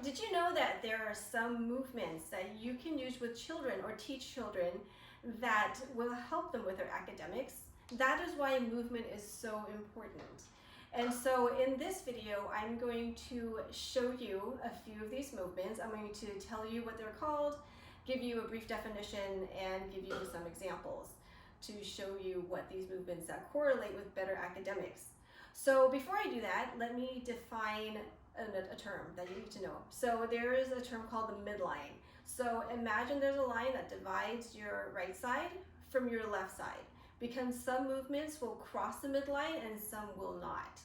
Did you know that there are some movements that you can use with children or teach children that will help them with their academics? That is why movement is so important. And so in this video, I'm going to show you a few of these movements. I'm going to tell you what they're called, give you a brief definition, and give you some examples to show you what these movements that correlate with better academics. So before I do that, let me define a term that you need to know. So there is a term called the midline. So imagine there's a line that divides your right side from your left side, because some movements will cross the midline and some will not.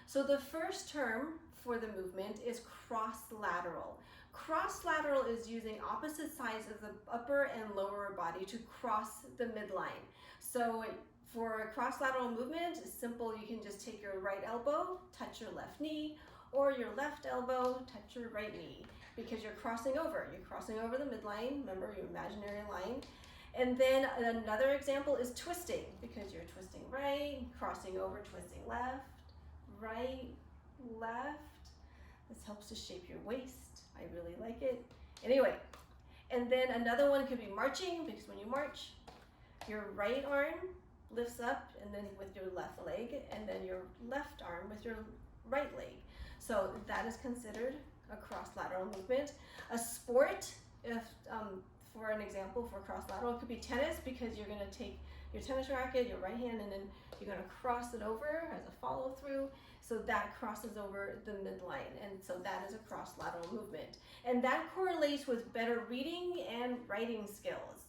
So the first term for the movement is cross-lateral. Cross-lateral is using opposite sides of the upper and lower body to cross the midline. So for a cross-lateral movement, it's simple. You can just take your right elbow, touch your left knee, or your left elbow, touch your right knee, because you're crossing over. You're crossing over the midline, remember your imaginary line. And then another example is twisting, because you're twisting right, crossing over, twisting left, right, left. This helps to shape your waist. I really like it. Anyway, and then another one could be marching, because when you march, your right arm lifts up and then with your left leg, and then your left arm with your right leg. So that is considered a cross-lateral movement. A sport, if for an example for cross-lateral, it could be tennis, because you're going to take your tennis racket, your right hand, and then you're going to cross it over as a follow-through. So that crosses over the midline, and so that is a cross-lateral movement. And that correlates with better reading and writing skills.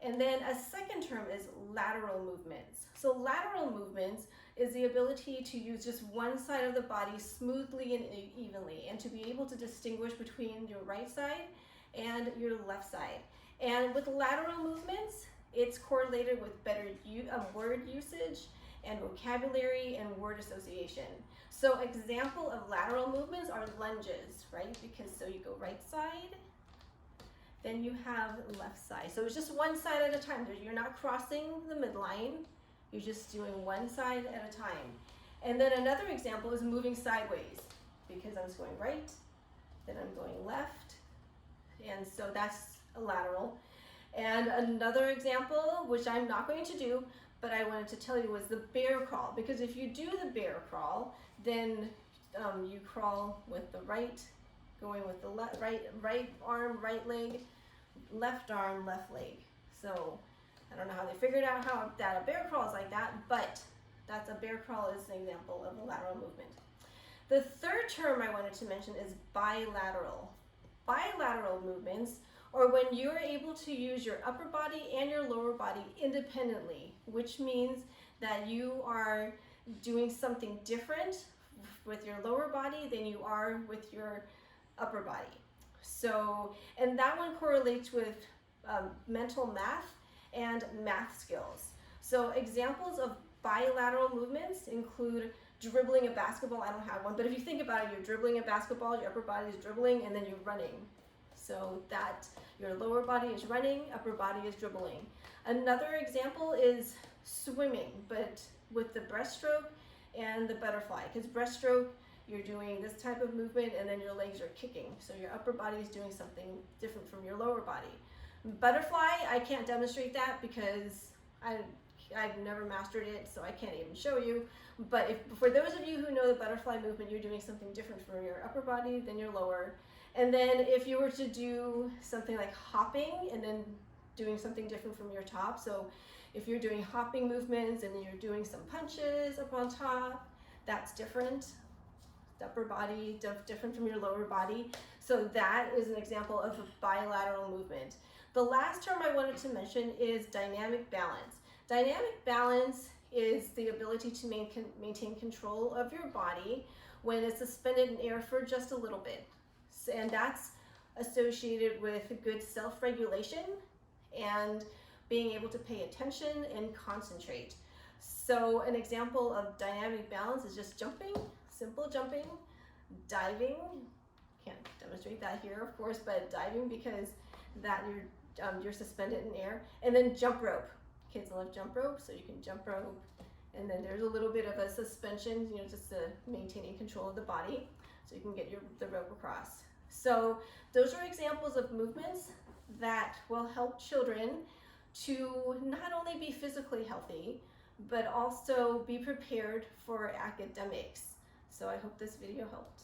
And then a second term is lateral movements. So lateral movements is the ability to use just one side of the body smoothly and evenly, and to be able to distinguish between your right side and your left side. And with lateral movements, it's correlated with better word usage and vocabulary and word association. So example of lateral movements are lunges, right? Because so you go right side, then you have left side. So it's just one side at a time. You're not crossing the midline. You're just doing one side at a time. And then another example is moving sideways, because I was going right, then I'm going left. And so that's a lateral. And another example, which I'm not going to do, but I wanted to tell you, was the bear crawl. Because if you do the bear crawl, then you crawl with the right, going with the right arm, right leg, left arm, left leg. So I don't know how they figured out how that a bear crawl is like that, but that's a bear crawl is an example of a lateral movement. The third term I wanted to mention is bilateral. Bilateral movements are when you're able to use your upper body and your lower body independently, which means that you are doing something different with your lower body than you are with your upper body. So, and that one correlates with mental math and math skills. So examples of bilateral movements include dribbling a basketball. I don't have one, but if you think about it, you're dribbling a basketball, your upper body is dribbling, and then you're running. So that your lower body is running, upper body is dribbling. Another example is swimming, but with the breaststroke and the butterfly, because breaststroke, you're doing this type of movement and then your legs are kicking. So your upper body is doing something different from your lower body. Butterfly, I can't demonstrate that because I've never mastered it, so I can't even show you. But for those of you who know the butterfly movement, you're doing something different from your upper body than your lower. And then if you were to do something like hopping and then doing something different from your top. So if you're doing hopping movements and then you're doing some punches up on top, that's different. The upper body different from your lower body. So that is an example of a bilateral movement. The last term I wanted to mention is dynamic balance. Dynamic balance is the ability to maintain control of your body when it's suspended in air for just a little bit. And that's associated with good self-regulation and being able to pay attention and concentrate. So an example of dynamic balance is just jumping, simple jumping, diving. Can't demonstrate that here, of course, but diving, because that you're suspended in air. And then jump rope. Kids love jump rope, so you can jump rope. And then there's a little bit of a suspension, just to maintaining control of the body, so you can get the rope across. So those are examples of movements that will help children to not only be physically healthy, but also be prepared for academics. So I hope this video helped.